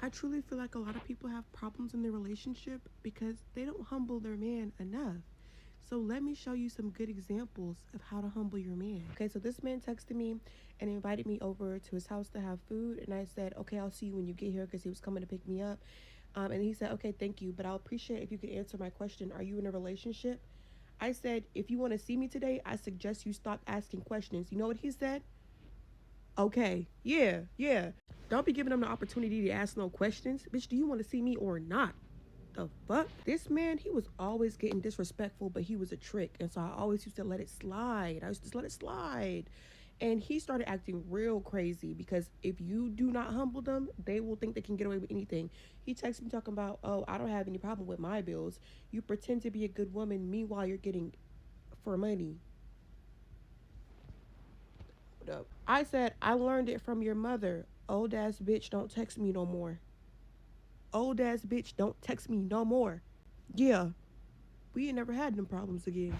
I truly feel like a lot of people have problems in their relationship because they don't humble their man enough. So let me show you some good examples of how to humble your man. Okay, so this man texted me and invited me over to his house to have food. And I said, okay, I'll see you when you get here because he was coming to pick me up. And he said, okay, thank you, but I'll appreciate if you could answer my question. Are you in a relationship? I said, if you want to see me today, I suggest you stop asking questions. You know what he said? Okay, yeah, yeah. Don't be giving them the opportunity to ask no questions. Bitch, do you want to see me or not? The fuck? This man, he was always getting disrespectful, but he was a trick. And so I always used to let it slide. I used to just let it slide. And he started acting real crazy because if you do not humble them, they will think they can get away with anything. He texted me talking about, oh, I don't have any problem with my bills. You pretend to be a good woman, meanwhile you're getting for money. Hold up. I said, I learned it from your mother. Old ass bitch, don't text me no more. Old ass bitch, don't text me no more. Yeah, we ain't never had them problems again.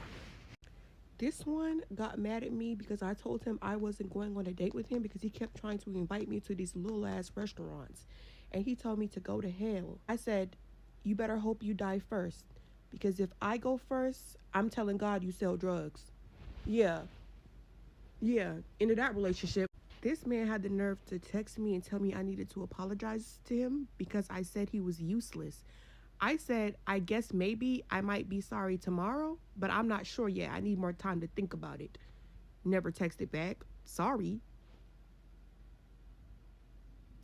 This one got mad at me because I told him I wasn't going on a date with him because he kept trying to invite me to these little ass restaurants. And he told me to go to hell. I said, you better hope you die first. Because if I go first, I'm telling God you sell drugs. Yeah, yeah, into that relationship. This man had the nerve to text me and tell me I needed to apologize to him because I said he was useless. I said, I guess maybe I might be sorry tomorrow, but I'm not sure yet. I need more time to think about it. Never texted back. Sorry.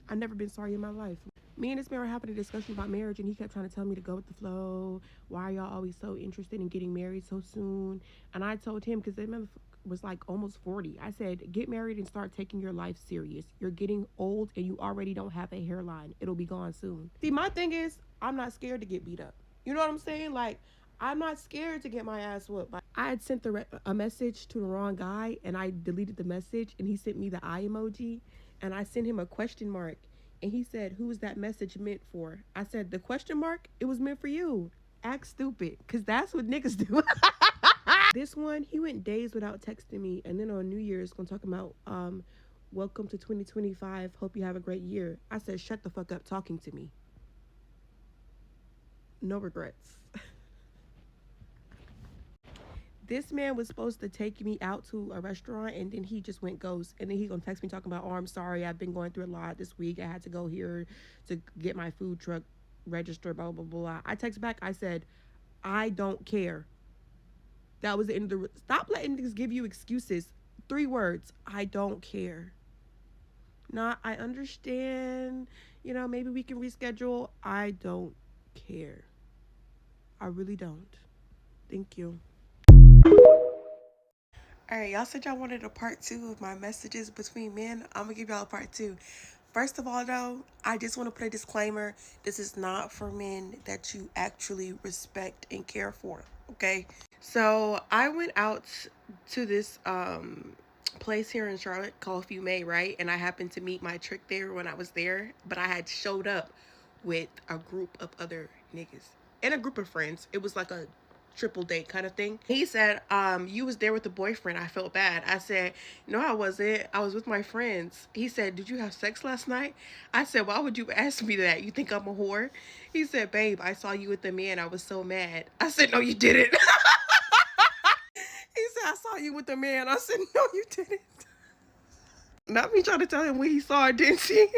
I've never been sorry in my life. Me and this man were having a discussion about marriage, and he kept trying to tell me to go with the flow. Why are y'all always so interested in getting married so soon? And I told him, because that man was like almost 40. I said, get married and start taking your life serious. You're getting old and you already don't have a hairline. It'll be gone soon. See, my thing is, I'm not scared to get beat up. You know what I'm saying? Like, I'm not scared to get my ass whooped. Like, I had sent a message to the wrong guy, and I deleted the message, and he sent me the eye emoji, and I sent him a question mark, and he said, who is that message meant for? I said, the question mark, it was meant for you. Act stupid, because that's what niggas do. This one, he went days without texting me, and then on New Year's, gonna talk about, welcome to 2025, hope you have a great year. I said, shut the fuck up talking to me. No regrets. This man was supposed to take me out to a restaurant, and then he just went ghost. And then he gonna text me talking about, oh, I'm sorry, I've been going through a lot this week. I had to go here to get my food truck registered, blah, blah, blah. I text back, I said, I don't care. That was the end of the... Stop letting niggas give you excuses. 3 words, I don't care. Not, I understand, you know, maybe we can reschedule. I don't care. I really don't. Thank you. Alright, y'all said y'all wanted a part 2 of my messages between men. I'm gonna give y'all a part 2. First of all, though, I just want to put a disclaimer. This is not for men that you actually respect and care for, okay? So I went out to this place here in Charlotte called Fume, right? And I happened to meet my trick there when I was there, but I had showed up with a group of other niggas and a group of friends. It was like a triple date kind of thing. He said, you was there with the boyfriend. I felt bad. I said, no, I wasn't. I was with my friends. He said, did you have sex last night? I said, why would you ask me that? You think I'm a whore? He said, babe, I saw you with the man. I was so mad. I said, no, you didn't. He said, I saw you with the man. I said, no, you didn't. Not me trying to tell him what he saw or didn't see.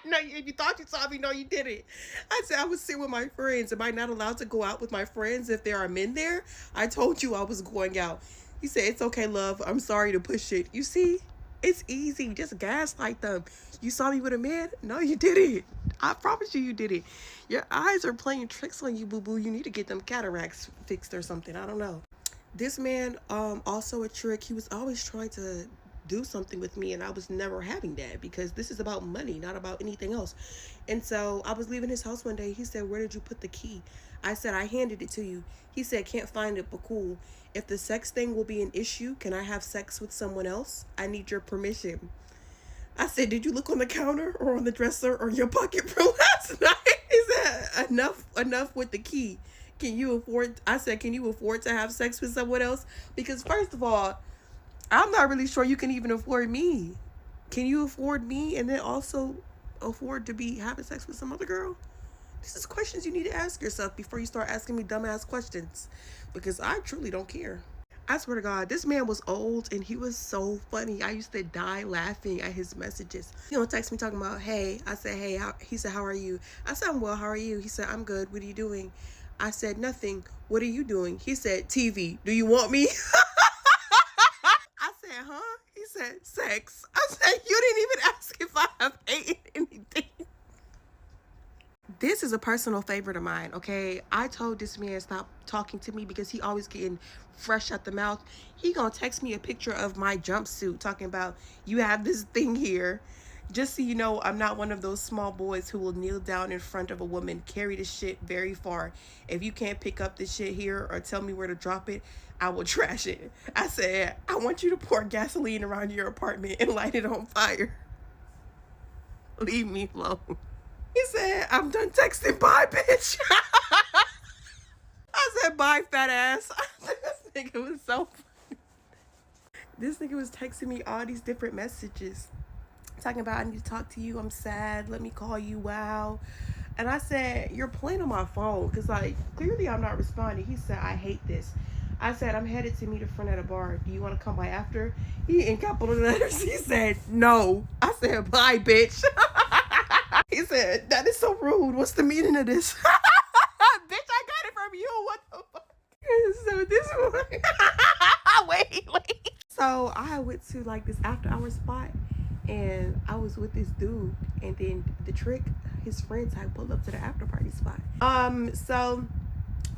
No, if you thought you saw me, no, you didn't. I said I was sitting with my friends. Am I not allowed to go out with my friends if there are men there? I told you I was going out. He said, it's okay, love. I'm sorry to push it. You see, it's easy. Just gaslight them. You saw me with a man? No, you didn't. I promise you, you didn't. Your eyes are playing tricks on you, boo-boo. You need to get them cataracts fixed or something. I don't know. This man, also a trick. He was always trying to do something with me, and I was never having that because this is about money, not about anything else. And so I was leaving his house one day. He said, where did you put the key? I said, I handed it to you. He said, can't find it, but cool. If the sex thing will be an issue, can I have sex with someone else? I need your permission. I said, did you look on the counter or on the dresser or your pocket from last night? He said, enough with the key. Can you afford? I said, can you afford to have sex with someone else? Because first of all, I'm not really sure you can even afford me. Can you afford me? And then also, afford to be having sex with some other girl? This is questions you need to ask yourself before you start asking me dumbass questions, because I truly don't care. I swear to God, this man was old and he was so funny. I used to die laughing at his messages. He don't text me talking about, hey. I said, hey. He said, how are you? I said, I'm well. How are you? He said, I'm good. What are you doing? I said, nothing. What are you doing? He said, TV. Do you want me? I said, huh? He said, sex. I said, you didn't even ask if I have eaten anything. This is a personal favorite of mine, okay? I told this man stop talking to me because he always getting fresh out the mouth. He gonna text me a picture of my jumpsuit talking about, you have this thing here. Just so you know, I'm not one of those small boys who will kneel down in front of a woman, carry the shit very far. If you can't pick up the shit here or tell me where to drop it, I will trash it. I said, I want you to pour gasoline around your apartment and light it on fire. Leave me alone. He said, I'm done texting. Bye, bitch. I said, bye, fat ass. This nigga was so funny. This nigga was texting me all these different messages. Talking about, I need to talk to you. I'm sad. Let me call you. Wow. And I said, you're playing on my phone. Because, like, clearly I'm not responding. He said, I hate this. I said, I'm headed to meet a friend at a bar. Do you want to come by after? He, in capital letters, he said, no. I said, bye, bitch. He said, that is so rude. What's the meaning of this? Bitch, I got it from you. What the fuck? So this one. wait. So I went to like this after hour spot and I was with this dude, and then the trick, his friends had pulled up to the after party spot. So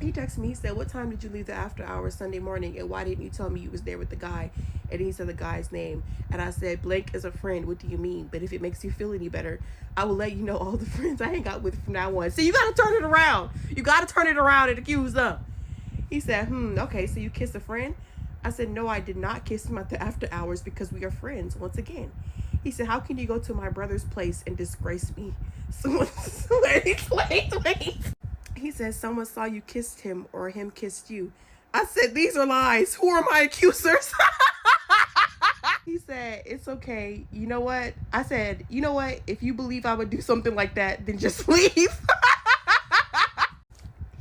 he texted me, he said, what time did you leave the after hours Sunday morning, and why didn't you tell me you was there with the guy? And he said the guy's name, and I said, Blake is a friend. What do you mean? But if it makes you feel any better, I will let you know all the friends I hang out with from now on. So you gotta turn it around. You gotta turn it around and accuse them. He said, okay, so you kissed a friend? I said, no, I did not kiss him at the after hours because we are friends once again. He said, how can you go to my brother's place and disgrace me? So wait. He said, someone saw you kissed him or him kissed you. I said, these are lies. Who are my accusers? He said, it's okay. You know what? I said, you know what? If you believe I would do something like that, then just leave.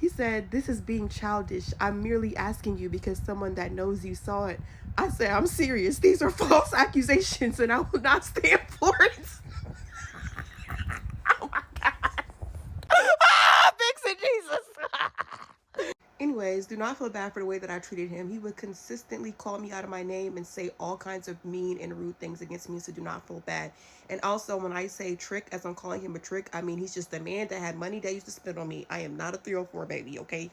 He said, this is being childish. I'm merely asking you because someone that knows you saw it. I said, I'm serious. These are false accusations and I will not stand for it. Oh my God. Fix it, Jesus. Anyways, do not feel bad for the way that I treated him. He would consistently call me out of my name and say all kinds of mean and rude things against me, so do not feel bad. And also, when I say trick, as I'm calling him a trick, I mean he's just a man that had money that used to spend on me. I am not a 304 baby, okay?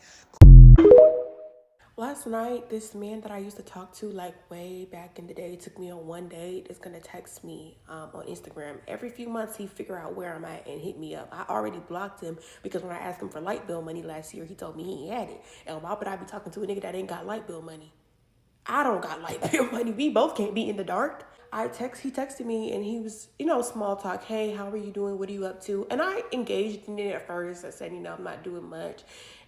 Last night, this man that I used to talk to like way back in the day took me on one date. Is gonna text me on Instagram. Every few months, he figure out where I'm at and hit me up. I already blocked him because when I asked him for light bill money last year, he told me he ain't had it. And why would I be talking to a nigga that ain't got light bill money? I don't got light bill money. We both can't be in the dark. He texted me and he was, small talk. Hey, how are you doing? What are you up to? And I engaged in it at first. I said, I'm not doing much.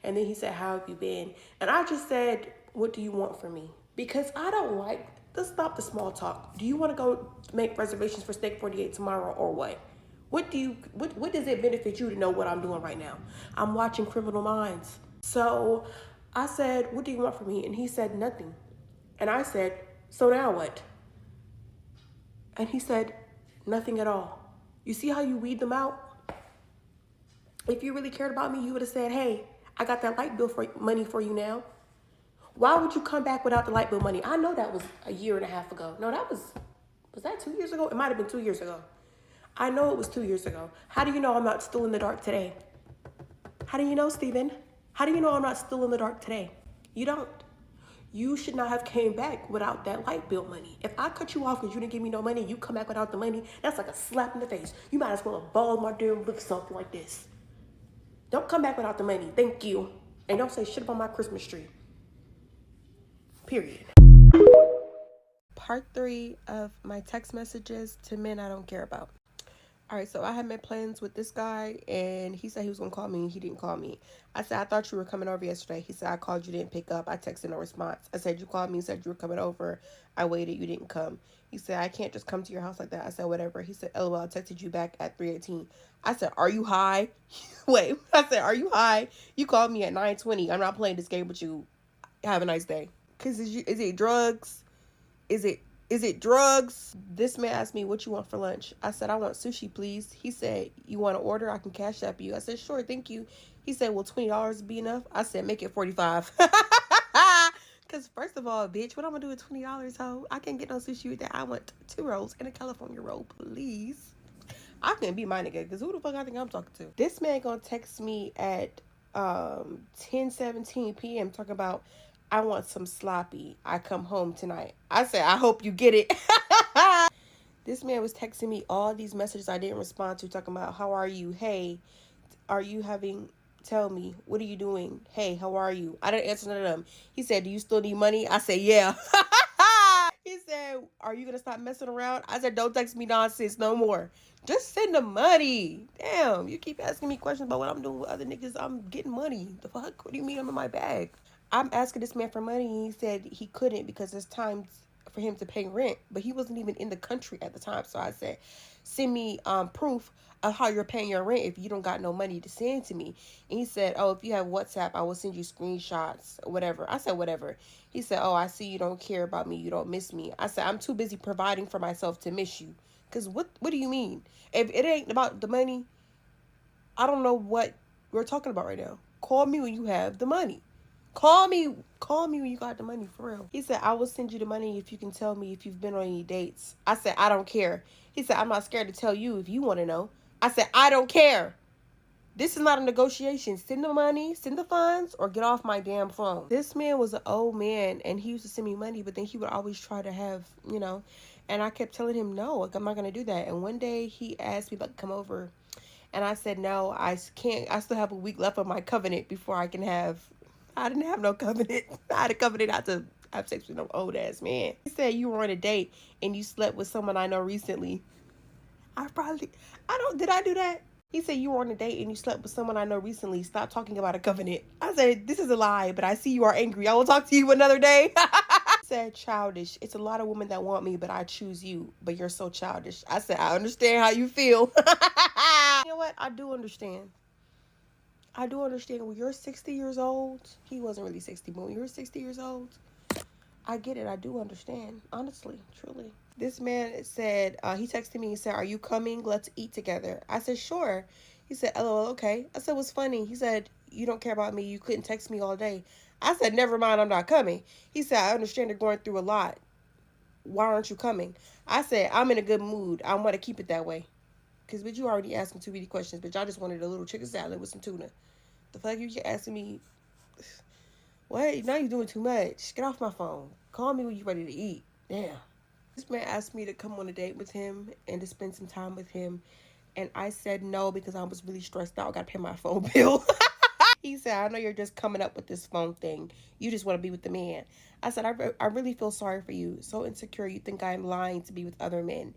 And then he said, how have you been? And I just said, what do you want from me? Because I don't like, let's stop the small talk. Do you want to go make reservations for Steak 48 tomorrow or what? What does it benefit you to know what I'm doing right now? I'm watching Criminal Minds. So I said, what do you want from me? And he said, nothing. And I said, so now what? And he said, nothing at all. You see how you weed them out? If you really cared about me, you would have said, hey, I got that light bill money for you now. Why would you come back without the light bill money? I know that was a year and a half ago. No, was that 2 years ago? It might have been 2 years ago. I know it was 2 years ago. How do you know I'm not still in the dark today? How do you know, Steven? How do you know I'm not still in the dark today? You don't. You should not have came back without that light bill money. If I cut you off because you didn't give me no money, you come back without the money, that's like a slap in the face. You might as well have balled my damn lip something like this. Don't come back without the money. Thank you. And don't say shit about my Christmas tree. Period. Part 3 of my text messages to men I don't care about. All right, so I had made plans with this guy, and he said he was gonna call me. He didn't call me. I said I thought you were coming over yesterday. He said I called you, didn't pick up. I texted no response. I said you called me, said you were coming over. I waited, you didn't come. He said I can't just come to your house like that. I said whatever. He said LOL. I texted you back at 3:18. I said are you high? Wait. I said are you high? You called me at 9:20. I'm not playing this game with you. Have a nice day. Cause is it drugs? Is it drugs? This man asked me what you want for lunch. I said I want sushi, please. He said you want to order? I can cash app you. I said sure, thank you. He said will $20 be enough? I said make it 45. Cause first of all, bitch, what I'm gonna do with $20, ho? I can't get no sushi with that. I want 2 rolls and a California roll, please. I couldn't be my nigga, cause who the fuck I think I'm talking to? This man gonna text me at 10:17 p.m. talking about I want some sloppy. I come home tonight. I said I hope you get it. This man was texting me all these messages I didn't respond to, talking about how are you? Hey, are you having? Tell me, what are you doing? Hey, how are you? I didn't answer none of them. He said, do you still need money? I said, yeah. He said, are you going to stop messing around? I said, don't text me nonsense no more. Just send the money. Damn, you keep asking me questions about what I'm doing with other niggas. I'm getting money. The fuck? What do you mean I'm in my bag? I'm asking this man for money, and he said he couldn't because there's times for him to pay rent, but he wasn't even in the country at the time. So I said, send me proof of how you're paying your rent if you don't got no money to send to me. And he said, oh, if you have WhatsApp, I will send you screenshots, whatever. I said, whatever. He said, oh, I see you don't care about me. You don't miss me. I said, I'm too busy providing for myself to miss you. Because what do you mean? If it ain't about the money, I don't know what we're talking about right now. Call me when you have the money. Call me when you got the money, for real. He said, I will send you the money if you can tell me if you've been on any dates. I said, I don't care. He said, I'm not scared to tell you if you want to know. I said, I don't care. This is not a negotiation. Send the money, send the funds, or get off my damn phone. This man was an old man, and he used to send me money, but then he would always try to have, and I kept telling him, no, like, I'm not going to do that. And one day he asked me to come over, and I said, no, I can't. I still have a week left of my covenant before I can have. I didn't have no covenant. I had a covenant not to have sex with no old ass man. He said you were on a date and you slept with someone I know recently. Did I do that? He said you were on a date and you slept with someone I know recently. Stop talking about a covenant. I said, this is a lie, but I see you are angry. I will talk to you another day. He said, childish. It's a lot of women that want me, but I choose you. But you're so childish. I said, I understand how you feel. You know what? I do understand. When you're 60 years old, he wasn't really 60, but when you're 60 years old, I get it. I do understand. Honestly, truly. This man said, he texted me and said, are you coming? Let's eat together. I said, sure. He said, LOL, okay. I said, what's funny? He said, you don't care about me. You couldn't text me all day. I said, never mind, I'm not coming. He said, I understand you're going through a lot. Why aren't you coming? I said, I'm in a good mood. I want to keep it that way. Because, bitch, you already asking too many questions. Bitch, I just wanted a little chicken salad with some tuna. The fuck you asking me? What? Now you're doing too much. Get off my phone. Call me when you're ready to eat. Damn. This man asked me to come on a date with him and to spend some time with him. And I said no because I was really stressed out. I got to pay my phone bill. He said, I know you're just coming up with this phone thing. You just want to be with the man. I said, I really feel sorry for you. So insecure you think I'm lying to be with other men.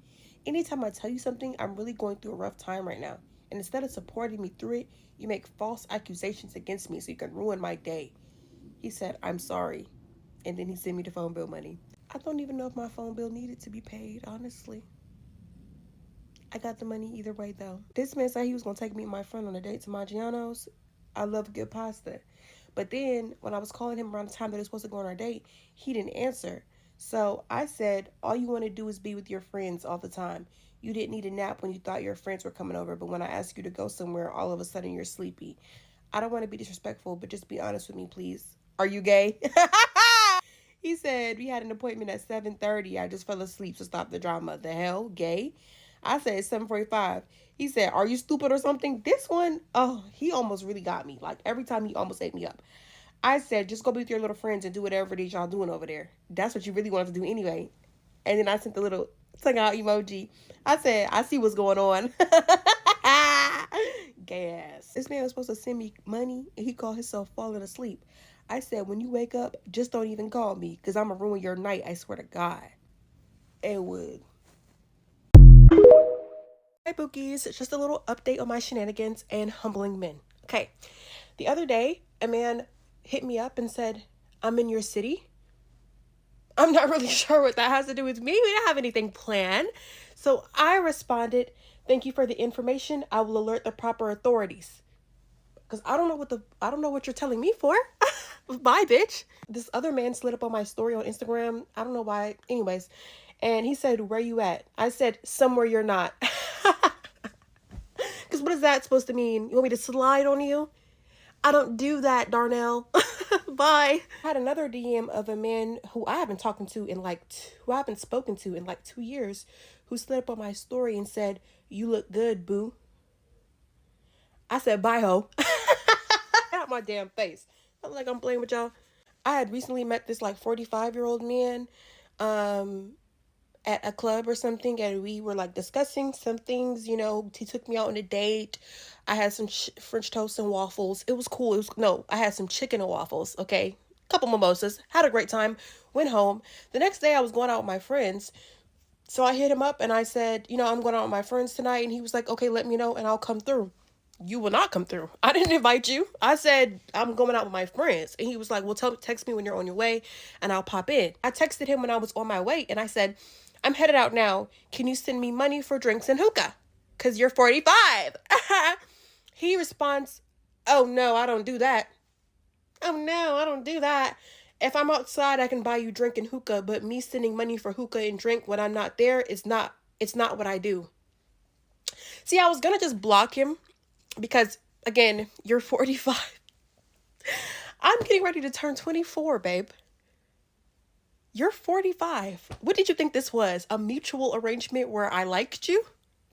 Anytime I tell you something, I'm really going through a rough time right now. And instead of supporting me through it, you make false accusations against me so you can ruin my day. He said, I'm sorry. And then he sent me the phone bill money. I don't even know if my phone bill needed to be paid, honestly. I got the money either way, though. This man said he was going to take me and my friend on a date to Maggiano's. I love good pasta. But then, when I was calling him around the time that he was supposed to go on our date, he didn't answer. So I said, all you want to do is be with your friends all the time. You didn't need a nap when you thought your friends were coming over, but when I ask you to go somewhere, all of a sudden you're sleepy. I don't want to be disrespectful, but just be honest with me, please. Are you gay? He said, we had an appointment at 7:30. I just fell asleep, so stop the drama. The hell? Gay? I said, 7:45. He said, are you stupid or something? This one, oh, he almost really got me. Like, every time he almost ate me up. I said, just go be with your little friends and do whatever it is y'all doing over there. That's what you really wanted to do anyway. And then I sent the little tongue out emoji. I said, I see what's going on. Gay ass. This man was supposed to send me money, and he called himself falling asleep. I said, when you wake up, just don't even call me, because I'm going to ruin your night, I swear to God. It would. Hi, Bookies. It's just a little update on my shenanigans and humbling men. Okay. The other day, a man hit me up and said, I'm in your city. I'm not really sure what that has to do with me. We don't have anything planned. So I responded, thank you for the information. I will alert the proper authorities. Because I don't know what you're telling me for. Bye, bitch. This other man slid up on my story on Instagram. I don't know why. Anyways. And he said, where you at? I said, somewhere you're not. Because what is that supposed to mean? You want me to slide on you? I don't do that, Darnell. Bye. I had another DM of a man who I haven't spoken to in like 2 years, who slid up on my story and said, you look good, boo. I said, bye, ho. Out my damn face. I'm like, I'm playing with y'all. I had recently met this like 45-year-old man at a club or something, and we were like discussing some things. You know, he took me out on a date. I had some French toast and waffles. It was cool. I had some chicken and waffles. Okay, couple mimosas. Had a great time. Went home. The next day I was going out with my friends. So I hit him up and I said, you know, I'm going out with my friends tonight. And he was like, okay, let me know and I'll come through. You will not come through. I didn't invite you. I said, I'm going out with my friends. And he was like, well, text me when you're on your way and I'll pop in. I texted him when I was on my way and I said, I'm headed out now. Can you send me money for drinks and hookah? Because you're 45. He responds, oh, no, I don't do that. Oh, no, I don't do that. If I'm outside, I can buy you drink and hookah, but me sending money for hookah and drink when I'm not there it's not what I do. See, I was going to just block him because, again, you're 45. I'm getting ready to turn 24, babe. You're 45. What did you think this was? A mutual arrangement where I liked you?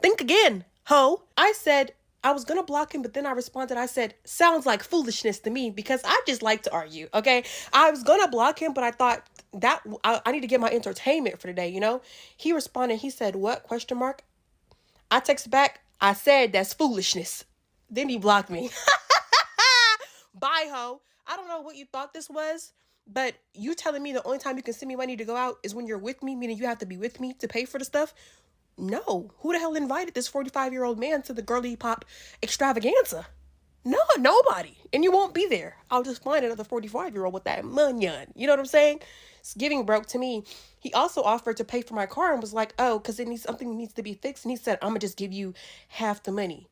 Think again, ho. I said I was going to block him, but then I responded. I said, sounds like foolishness to me because I just like to argue, okay? I was going to block him, but I thought that I need to get my entertainment for the day, you know? He responded. He said, what? Question mark. I texted back. I said, that's foolishness. Then he blocked me. Bye, ho. I don't know what you thought this was, but you telling me the only time you can send me money to go out is when you're with me, meaning you have to be with me to pay for the stuff? No. Who the hell invited this 45-year-old man to the girly pop extravaganza? No, nobody. And you won't be there. I'll just find another 45-year-old with that money. You know what I'm saying? It's giving broke to me. He also offered to pay for my car and was like, oh, because something needs to be fixed. And he said, I'm going to just give you half the money.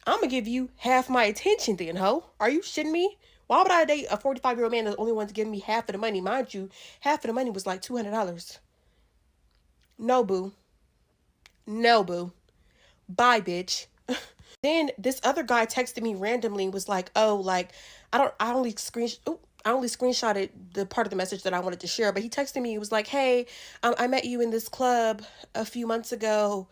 I'm going to give you half my attention then, ho. Are you shitting me? Why would I date a 45-year-old man that's the only one to give me half of the money? Mind you, half of the money was like $200. No, boo. No, boo. Bye, bitch. Then this other guy texted me randomly and was like, oh, like, I only screenshotted the part of the message that I wanted to share, but he texted me. He was like, hey, I met you in this club a few months ago.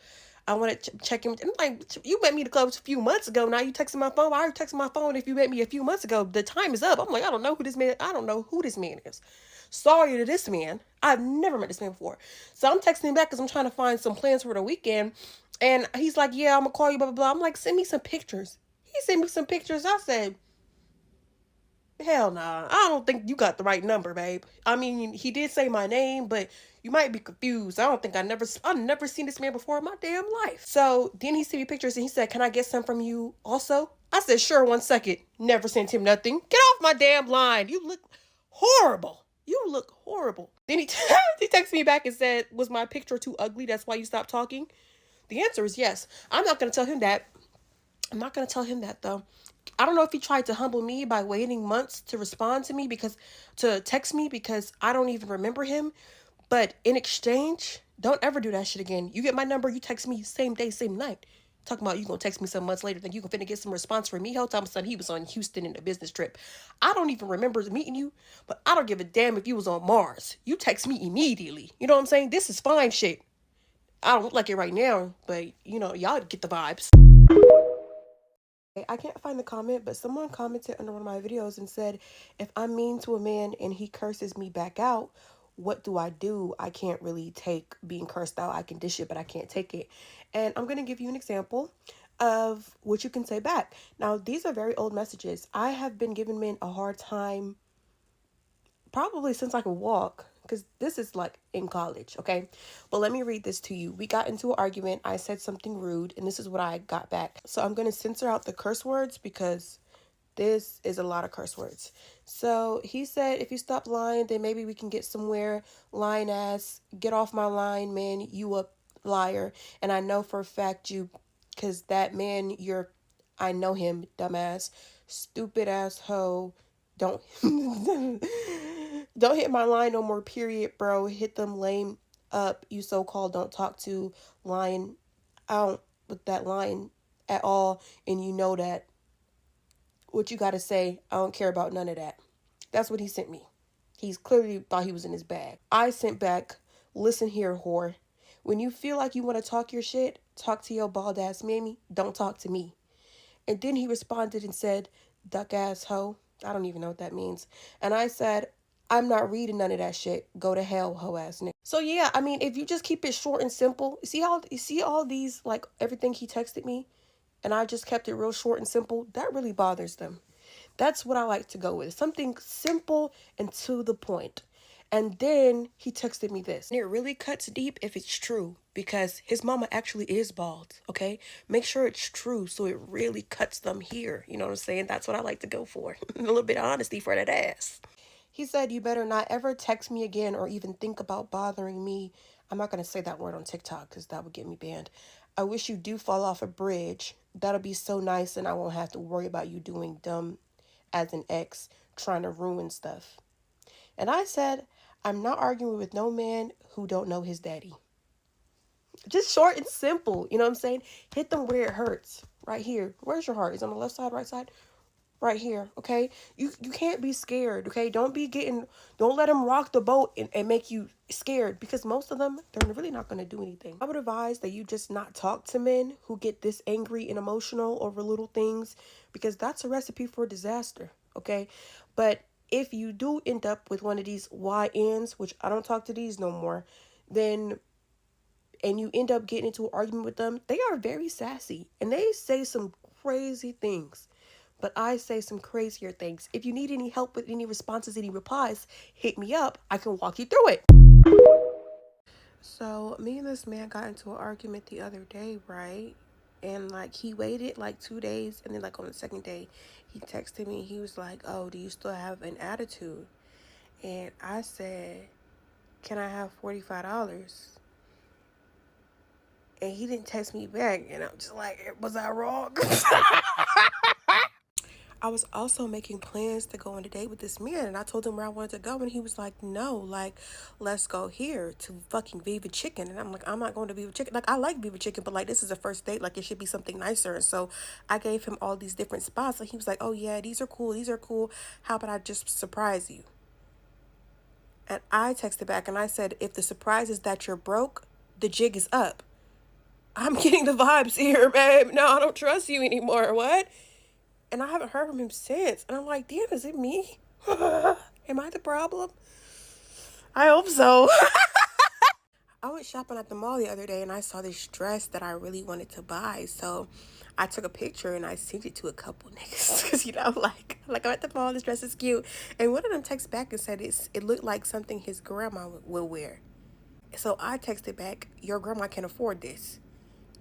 I want to check in. I'm like, you met me at the club a few months ago. Now you texting my phone. Why are you texting my phone if you met me a few months ago? The time is up. I'm like, I don't know who this man is. Sorry to this man. I've never met this man before. So I'm texting him back because I'm trying to find some plans for the weekend. And he's like, yeah, I'm going to call you, blah, blah, blah. I'm like, send me some pictures. He sent me some pictures. I said, hell nah. I don't think you got the right number, babe. I mean, he did say my name, but you might be confused. I've never seen this man before in my damn life. So then he sent me pictures and he said, can I get some from you also? I said, sure, 1 second. Never sent him nothing. Get off my damn line. You look horrible. You look horrible. Then he texted me back and said, was my picture too ugly? That's why you stopped talking? The answer is yes. I'm not going to tell him that. I'm not going to tell him that, though. I don't know if he tried to humble me by waiting months to respond to me to text me because I don't even remember him. But in exchange, don't ever do that shit again. You get my number, you text me same day, same night. Talking about you gonna text me some months later, then you gonna finna get some response from me. Hell, Thompson, he was on Houston in a business trip. I don't even remember meeting you, but I don't give a damn if you was on Mars. You text me immediately. You know what I'm saying? This is fine shit. I don't look like it right now, but you know, y'all get the vibes. I can't find the comment, but someone commented under one of my videos and said, if I'm mean to a man and he curses me back out, what do I do? I can't really take being cursed out. I can dish it, but I can't take it. And I'm going to give you an example of what you can say back. Now, these are very old messages. I have been giving men a hard time probably since I could walk, because this is like in college, okay? But let me read this to you. We got into an argument. I said something rude, and this is what I got back. So I'm going to censor out the curse words because this is a lot of curse words. So he said, if you stop lying, then maybe we can get somewhere. Lying ass, get off my line, man. You a liar. And I know for a fact you, because that man, I know him, dumbass. Stupid ass hoe. Don't, don't hit my line no more, period, bro. Hit them lame up, you so-called don't talk to lying out with that line at all. And you know that. What you gotta say, I don't care about none of that. That's what he sent me. He's clearly thought he was in his bag. I sent back, listen here, whore. When you feel like you want to talk your shit, talk to your bald ass mammy. Don't talk to me. And then he responded and said, duck ass hoe. I don't even know what that means. And I said, I'm not reading none of that shit. Go to hell, hoe ass nigga. So yeah, I mean, if you just keep it short and simple, you see all these, like everything he texted me, and I just kept it real short and simple, that really bothers them. That's what I like to go with. Something simple and to the point. And then he texted me this. And it really cuts deep if it's true, because his mama actually is bald, okay? Make sure it's true so it really cuts them here. You know what I'm saying? That's what I like to go for. A little bit of honesty for that ass. He said, you better not ever text me again or even think about bothering me. I'm not going to say that word on TikTok because that would get me banned. I wish you do fall off a bridge. That'll be so nice, and I won't have to worry about you doing dumb as an ex, trying to ruin stuff. And I said, I'm not arguing with no man who don't know his daddy. Just short and simple. You know what I'm saying? Hit them where it hurts. Right here. Where's your heart? Is it on the left side, right side? Right here, okay? You can't be scared, okay? Don't let them rock the boat and make you scared, because most of them, they're really not going to do anything. I would advise that you just not talk to men who get this angry and emotional over little things, because that's a recipe for disaster, okay? But if you do end up with one of these YNs, which I don't talk to these no more, and you end up getting into an argument with them, they are very sassy and they say some crazy things. But I say some crazier things. If you need any help with any responses, any replies, hit me up. I can walk you through it. So me and this man got into an argument the other day, right? And like he waited like 2 days, and then like on the second day, he texted me. He was like, "Oh, do you still have an attitude?" And I said, "Can I have $45?" And he didn't text me back, and I'm just like, was I wrong? I was also making plans to go on a date with this man, and I told him where I wanted to go, and he was like, no, like, let's go here to fucking Viva Chicken. And I'm like, I'm not going to Viva Chicken. Like, I like Viva Chicken, but like, this is a first date. Like, it should be something nicer. And so I gave him all these different spots, and he was like, oh yeah, these are cool. These are cool. How about I just surprise you? And I texted back and I said, if the surprise is that you're broke, the jig is up. I'm getting the vibes here, babe. No, I don't trust you anymore. What? And I haven't heard from him since. And I'm like, damn, is it me? Am I the problem? I hope so. I went shopping at the mall the other day and I saw this dress that I really wanted to buy. So I took a picture and I sent it to a couple niggas. Because, you know, like I'm at the mall, this dress is cute. And one of them texted back and said it looked like something his grandma would wear. So I texted back, your grandma can afford this.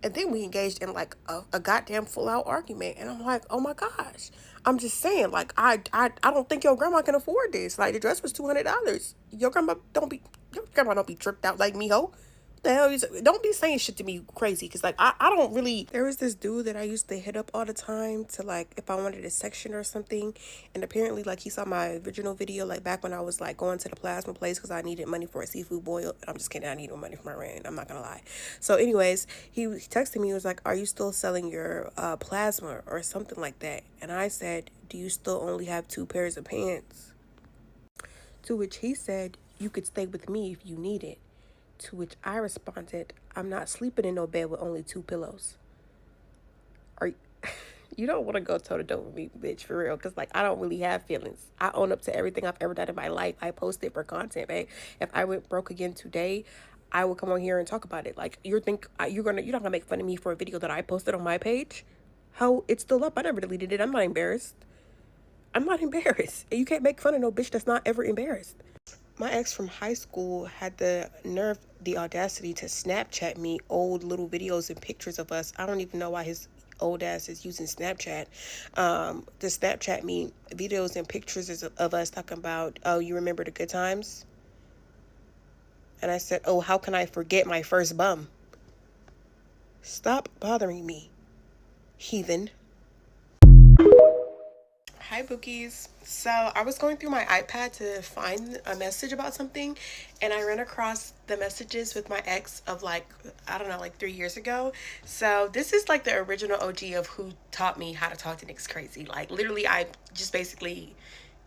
And then we engaged in like a goddamn full out argument. And I'm like, oh my gosh. I'm just saying, like, I don't think your grandma can afford this. Like, the dress was $200. Your grandma don't be tripped out like me, ho. The hell don't be saying shit to me crazy, because like I don't really. There was this dude that I used to hit up all the time to, like, if I wanted a section or something, and apparently like he saw my original video, like back when I was like going to the plasma place because I needed money for a seafood boil. I'm just kidding, I need no money for my rent, I'm not gonna lie. So anyways, he texted me, he was like, are you still selling your plasma or something like that? And I said, do you still only have 2 pairs of pants? To which he said, you could stay with me if you need it. To which I responded, I'm not sleeping in no bed with only 2 pillows. You don't want to go toe to toe with me, bitch, for real. Because, like, I don't really have feelings. I own up to everything I've ever done in my life. I post it for content, babe. If I went broke again today, I would come on here and talk about it. Like, you're not gonna make fun of me for a video that I posted on my page? How it's still up. I never deleted it. I'm not embarrassed. And you can't make fun of no bitch that's not ever embarrassed. My ex from high school had the nerve, the audacity to Snapchat me old little videos and pictures of us. I don't even know why his old ass is using Snapchat. To Snapchat me videos and pictures of us talking about, oh, you remember the good times? And I said, oh, how can I forget my first bum? Stop bothering me, heathen. Hi, Bookies. So I was going through my iPad to find a message about something, and I ran across the messages with my ex of like, I don't know, like 3 years ago. So this is like the original OG of who taught me how to talk to niggas crazy. Like literally, I just basically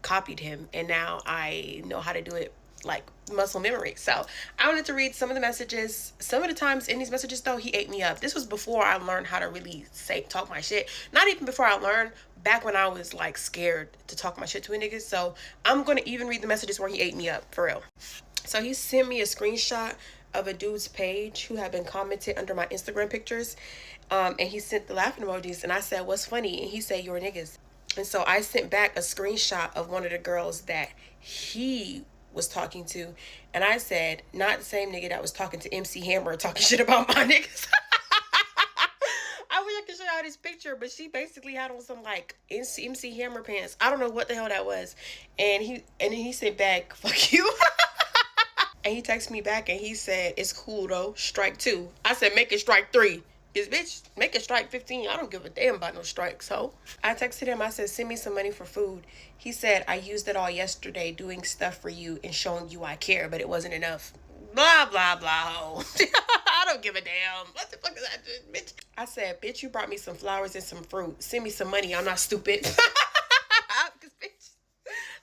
copied him, and now I know how to do it like muscle memory. So I wanted to read some of the messages. Some of the times in these messages though, he ate me up. This was before I learned how to really talk my shit. Not even before I learned, back when I was like scared to talk my shit to a nigga. So I'm gonna even read the messages where he ate me up, for real. So he sent me a screenshot of a dude's page who had been commented under my Instagram pictures. And he sent the laughing emojis, and I said, what's funny? And he said, you're niggas. And so I sent back a screenshot of one of the girls that he was talking to, and I said, not the same nigga that was talking to MC Hammer talking shit about my niggas. I wish I could show y'all this picture, but she basically had on some like MC Hammer pants. I don't know what the hell that was. And then he sent back, fuck you. And he texted me back and he said, it's cool though, strike 2. I said, make it strike 3. His bitch, make it strike 15. I don't give a damn about no strikes, ho. I texted him, I said, send me some money for food. He said, I used it all yesterday doing stuff for you and showing you I care, but it wasn't enough. Blah, blah, blah, ho. I don't give a damn. What the fuck is that, bitch? I said, bitch, you brought me some flowers and some fruit. Send me some money. I'm not stupid. Because, bitch,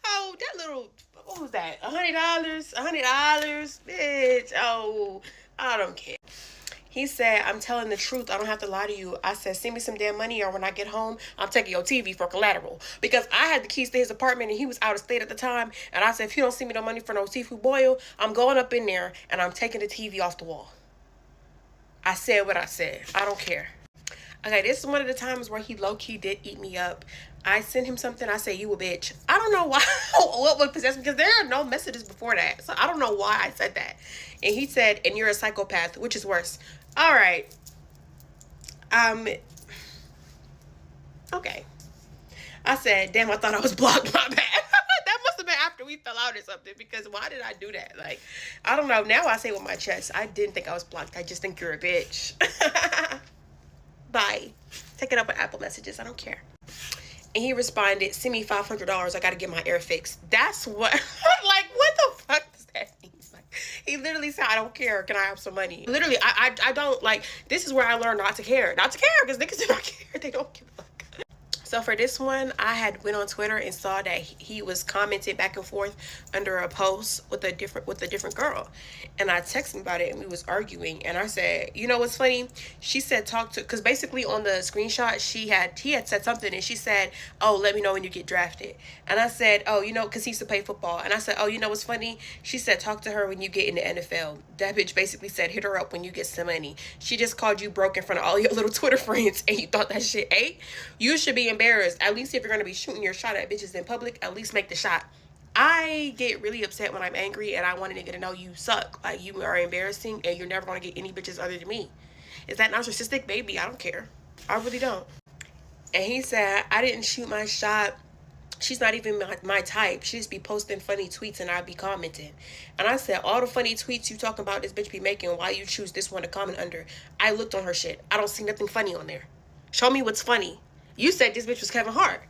oh, that little, what was that? $100? $100? Bitch, oh, I don't care. He said, I'm telling the truth. I don't have to lie to you. I said, send me some damn money, or when I get home, I'm taking your TV for collateral. Because I had the keys to his apartment and he was out of state at the time. And I said, if you don't send me no money for no seafood boil, I'm going up in there and I'm taking the TV off the wall. I said what I said. I don't care. Okay, this is one of the times where he low-key did eat me up. I sent him something. I said, you a bitch. I don't know why, what would possess me, because there are no messages before that. So I don't know why I said that. And he said, and you're a psychopath, which is worse. All right. Okay. I said, damn, I thought I was blocked. My bad. That must have been after we fell out or something, because why did I do that? Like, I don't know. Now I say with my chest, I didn't think I was blocked. I just think you're a bitch. Bye. Take it up with Apple Messages. I don't care. And he responded, send me $500. I got to get my air fixed. That's what, like, what the fuck does that mean? Like, he literally said, I don't care. Can I have some money? Literally, I don't, like, this is where I learned not to care. Not to care, because niggas do not care. They don't give a fuck. So for this one, I had went on Twitter and saw that he was commented back and forth under a post with a different girl. And I texted him about it and we was arguing. And I said, you know what's funny? She said because basically on the screenshot, he had said something and she said, oh, let me know when you get drafted. And I said, oh, you know, because he used to play football. And I said, oh, you know what's funny? She said, talk to her when you get in the NFL. That bitch basically said, hit her up when you get some money. She just called you broke in front of all your little Twitter friends and you thought that shit ate. You should be embarrassed. At least if you're going to be shooting your shot at bitches in public, at least make the shot. I get really upset when I'm angry and I want a nigga to know you suck. Like, you are embarrassing and you're never going to get any bitches other than me. Is that narcissistic? Baby, I don't care. I really don't. And he said, I didn't shoot my shot. She's not even my type. She just be posting funny tweets and I be commenting. And I said, all the funny tweets you talking about this bitch be making, why you choose this one to comment under? I looked on her shit. I don't see nothing funny on there. Show me what's funny. You said this bitch was Kevin Hart.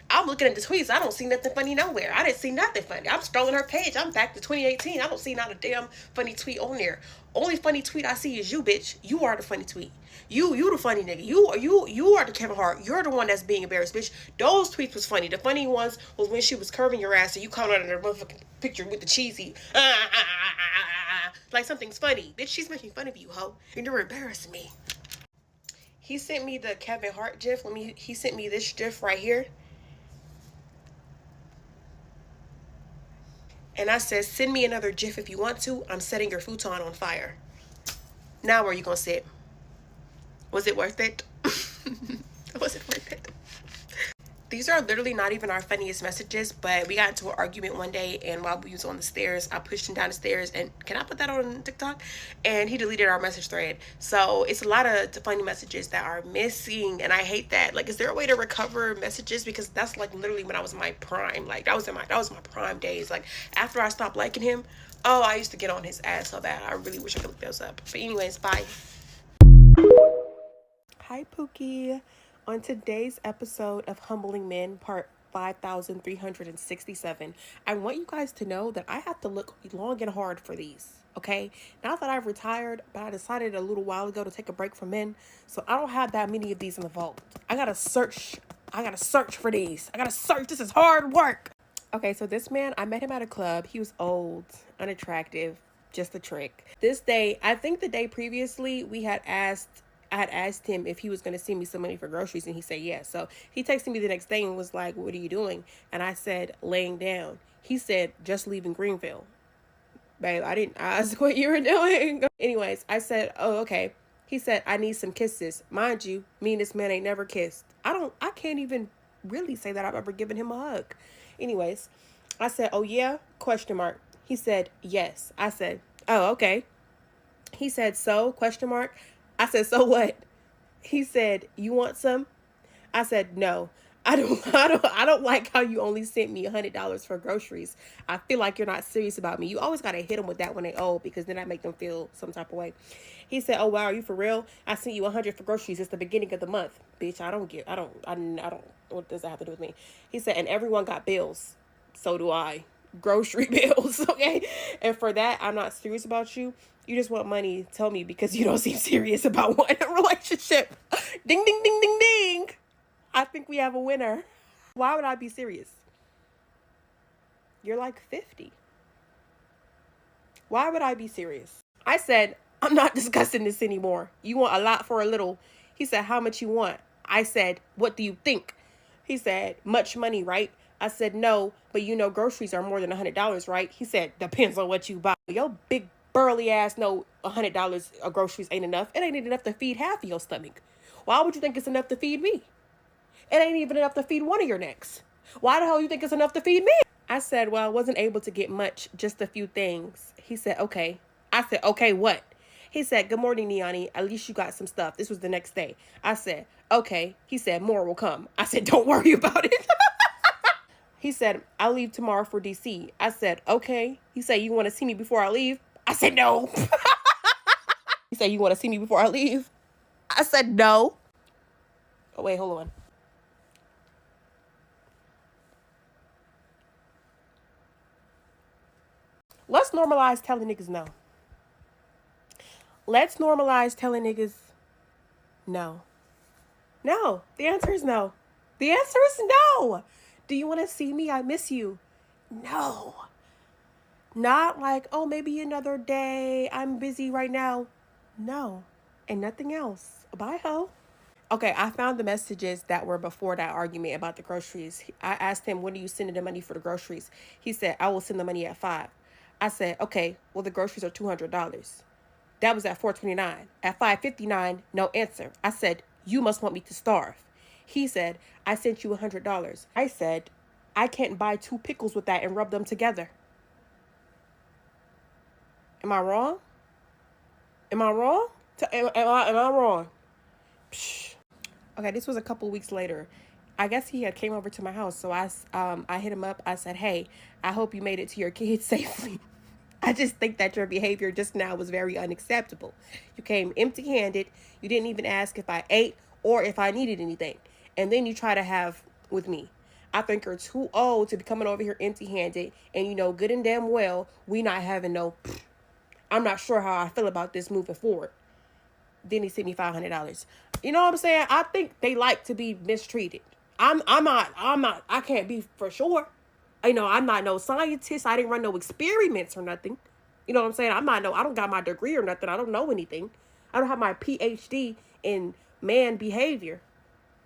I'm looking at the tweets. I don't see nothing funny nowhere. I didn't see nothing funny. I'm scrolling her page. I'm back to 2018. I don't see not a damn funny tweet on there. Only funny tweet I see is you, bitch. You are the funny tweet. You the funny nigga. You are the Kevin Hart. You're the one that's being embarrassed, bitch. Those tweets was funny. The funny ones was when she was curving your ass and you comment on her motherfucking picture with the cheesy. Like something's funny. Bitch, she's making fun of you, ho. And you're embarrassing me. He sent me the Kevin Hart gif. He sent me this gif right here. And I said, send me another gif if you want to. I'm setting your futon on fire. Now where are you going to sit? Was it worth it? Was it worth it? These are literally not even our funniest messages, but we got into an argument one day, and while we was on the stairs, I pushed him down the stairs, and can I put that on TikTok? And he deleted our message thread. So it's a lot of funny messages that are missing, and I hate that. Like, is there a way to recover messages? Because that's like literally when I was in my prime. Like, that was my prime days. Like, after I stopped liking him, oh, I used to get on his ass so bad. I really wish I could look those up. But anyways, bye. Hi, Pookie. On today's episode of Humbling Men, part 5367, I want you guys to know that I have to look long and hard for these, okay? Now that I've retired, but I decided a little while ago to take a break from men, so I don't have that many of these in the vault. I gotta search for these. I gotta search. This is hard work. Okay, so this man, I met him at a club. He was old, unattractive, just a trick. This day, I think the day previously, I had asked him if he was going to send me some money for groceries, and he said yes. So he texted me the next day and was like, "What are you doing?" And I said, "Laying down." He said, "Just leaving Greenville." Babe, I didn't ask what you were doing. Anyways, I said, "Oh, okay." He said, "I need some kisses." Mind you, me and this man ain't never kissed. I can't even really say that I've ever given him a hug. Anyways, I said, "Oh yeah?" Question mark. He said, "Yes." I said, "Oh, okay." He said, "So?" Question mark. I said, "So what?" He said, "You want some?" I said, "No. I don't like how you only sent me $100 for groceries. I feel like you're not serious about me." You always gotta hit them with that when they owe, because then I make them feel some type of way. He said, "Oh wow, are you for real? I sent you 100 for groceries. It's the beginning of the month, bitch. I don't. What does that have to do with me?" He said, "And everyone got bills. So do I. Grocery bills, okay? And for that, I'm not serious about you. You just want money. Tell me, because you don't seem serious about wanting a relationship." Ding, ding, ding, ding, ding. I think we have a winner. Why would I be serious? You're like 50. Why would I be serious? I said, "I'm not discussing this anymore. You want a lot for a little." He said, "How much you want?" I said, "What do you think?" He said, "Much money, right?" I said, "No, but you know groceries are more than $100, right?" He said, "Depends on what you buy." Your big burly ass know $100 of groceries ain't enough. It ain't enough to feed half of your stomach. Why would you think it's enough to feed me? It ain't even enough to feed one of your necks. Why the hell you think it's enough to feed me? I said, "Well, I wasn't able to get much, just a few things." He said, "Okay." I said, "Okay, what?" He said, "Good morning, Niani. At least you got some stuff." This was the next day. I said, "Okay." He said, "More will come." I said, "Don't worry about it." He said, "I'll leave tomorrow for DC." I said, "Okay." He said, "You want to see me before I leave?" I said, "No." He said, "You want to see me before I leave?" I said, "No." Oh, wait, hold on. Let's normalize telling niggas no. Let's normalize telling niggas no. No. The answer is no. The answer is no. Do you want to see me? I miss you. No. Not like, "Oh, maybe another day. I'm busy right now." No. And nothing else. Bye, ho. Okay, I found the messages that were before that argument about the groceries. I asked him, "When are you sending the money for the groceries?" He said, "I will send the money at 5. I said, "Okay, well, the groceries are $200. That was at 4:29. At 5:59, no answer. I said, "You must want me to starve." He said, "I sent you $100. I said, "I can't buy 2 pickles with that and rub them together." Am I wrong? Am I wrong? Am I wrong? Psh. Okay, this was a couple weeks later. I guess he had came over to my house, so I hit him up. I said, "Hey, I hope you made it to your kids safely. I just think that your behavior just now was very unacceptable. You came empty-handed. You didn't even ask if I ate or if I needed anything. And then you try to have with me. I think you're too old to be coming over here empty-handed, and you know good and damn well we not having no, I'm not sure how I feel about this moving forward." Then he sent me $500. You know what I'm saying? I think they like to be mistreated. I can't be for sure. You know, I'm not no scientist. I didn't run no experiments or nothing. You know what I'm saying? I don't got my degree or nothing. I don't know anything. I don't have my PhD in man behavior.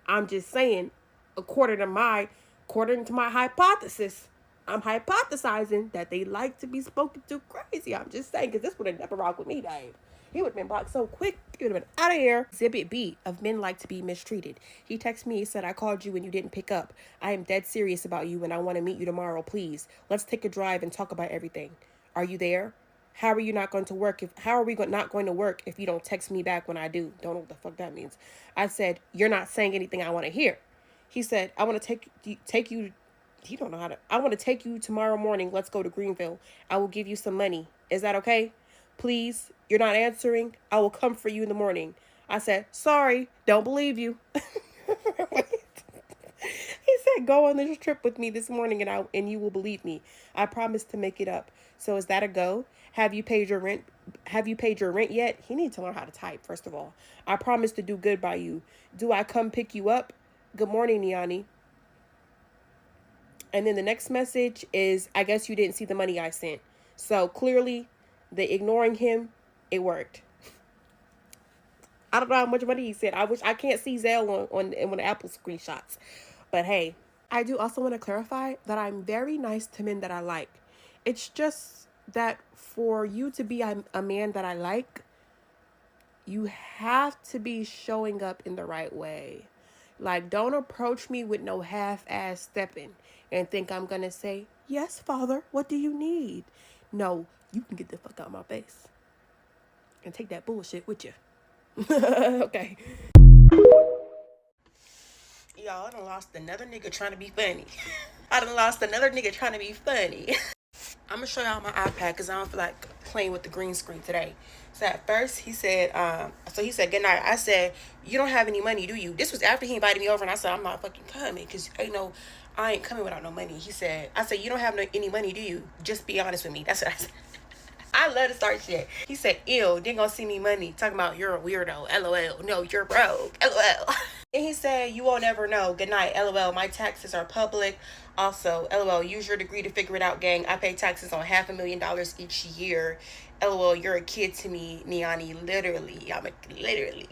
I'm just saying, according to my hypothesis, I'm hypothesizing that they like to be spoken to crazy. I'm just saying, because this would have never rocked with me, Dave. He would have been blocked so quick. He would have been out of here. Exhibit B of men like to be mistreated. He texted me. He said, I called you and you didn't pick up. I am dead serious about you and I want to meet you tomorrow, please. Let's take a drive and talk about everything. Are you there? How are you not going to work? How are we not going to work if you don't text me back when I do? Don't know what the fuck that means. I said, you're not saying anything I want to hear. He said, I want to take you. He don't know how to. I want to take you tomorrow morning. Let's go to Greenville. I will give you some money. Is that okay? Please. You're not answering. I will come for you in the morning. I said, sorry. Don't believe you. He said, go on this trip with me this morning and you will believe me. I promise to make it up. So is that a go? Have you paid your rent? Have you paid your rent yet? He needs to learn how to type, first of all. I promise to do good by you. Do I come pick you up? Good morning, Niani. And then the next message is, I guess you didn't see the money I sent. So clearly, the ignoring him, it worked. I don't know how much money he sent. I can't see Zelle on the Apple screenshots. But hey, I do also want to clarify that I'm very nice to men that I like. It's just that for you to be a man that I like, you have to be showing up in the right way. Like, don't approach me with no half-ass stepping and think I'm going to say, yes, Father, what do you need? No, you can get the fuck out of my face. And take that bullshit with you. Okay. Y'all, I done lost another nigga trying to be funny. I'm going to show y'all my iPad because I don't feel like playing with the green screen today. So at first he said, good night. I said, you don't have any money, do you? This was after he invited me over and I said, I'm not fucking coming because, I ain't coming without no money. I said, you don't have any money, do you? Just be honest with me. That's what I said. I love to start shit. He said, ew, didn't gonna see me money. Talking about you're a weirdo. LOL. No, you're broke. LOL. And he said, you won't ever know. Good night. LOL. My taxes are public. Also, LOL. Use your degree to figure it out, gang. I pay taxes on $500,000 each year. LOL. You're a kid to me, Niani. Literally. Literally.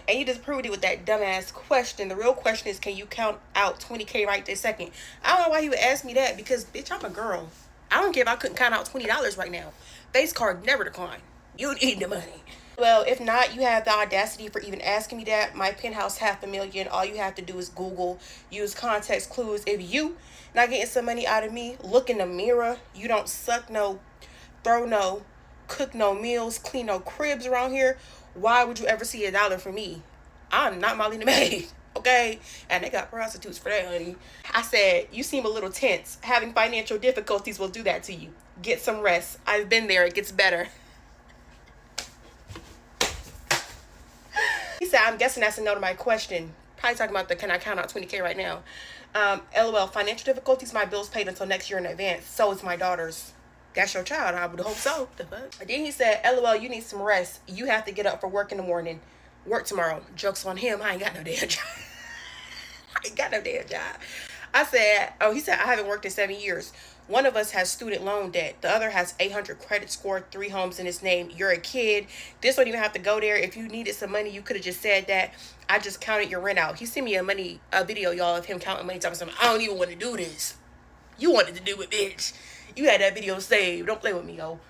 And you just proved it with that dumbass question. The real question is, can you count out 20K right this second? I don't know why he would ask me that because, bitch, I'm a girl. I don't care if I couldn't count out $20 right now. Face card never decline. You need the money. Well, if not, you have the audacity for even asking me that. My penthouse $500,000. All you have to do is Google, use context clues. If you not getting some money out of me, look in the mirror. You don't suck no, throw no, cook no meals, clean no cribs around here. Why would you ever see $1 from me? I'm not Molly the maid. Okay, and they got prostitutes for that, honey. I said, you seem a little tense. Having financial difficulties will do that to you. Get some rest. I've been there. It gets better. He said, I'm guessing that's a no to my question. Probably talking about can I count out 20K right now? LOL, financial difficulties, my bills paid until next year in advance. So is my daughter's. That's your child. I would hope so. The fuck? And then he said, LOL, you need some rest. You have to get up for work in the morning. Work tomorrow. Joke's on him. I ain't got no damn job. I said, he said, I haven't worked in 7 years. One of us has student loan debt. The other has 800 credit score, 3 homes in his name. You're a kid. This don't even have to go there. If you needed some money, you could have just said that. I just counted your rent out. He sent me a video, y'all, of him counting money. Talking something. I don't even want to do this. You wanted to do it, bitch. You had that video saved. Don't play with me, yo.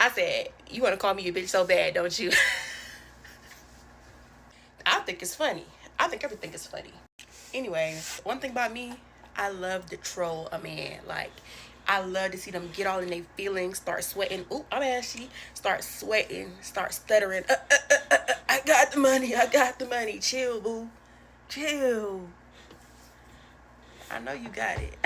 I said, you want to call me a bitch so bad, don't you? I think it's funny. I think everything is funny. Anyways, one thing about me, I love to troll a man. Like, I love to see them get all in their feelings, start sweating. Ooh, I'm ashy. Start sweating, start stuttering. I got the money. Chill, boo. Chill. I know you got it.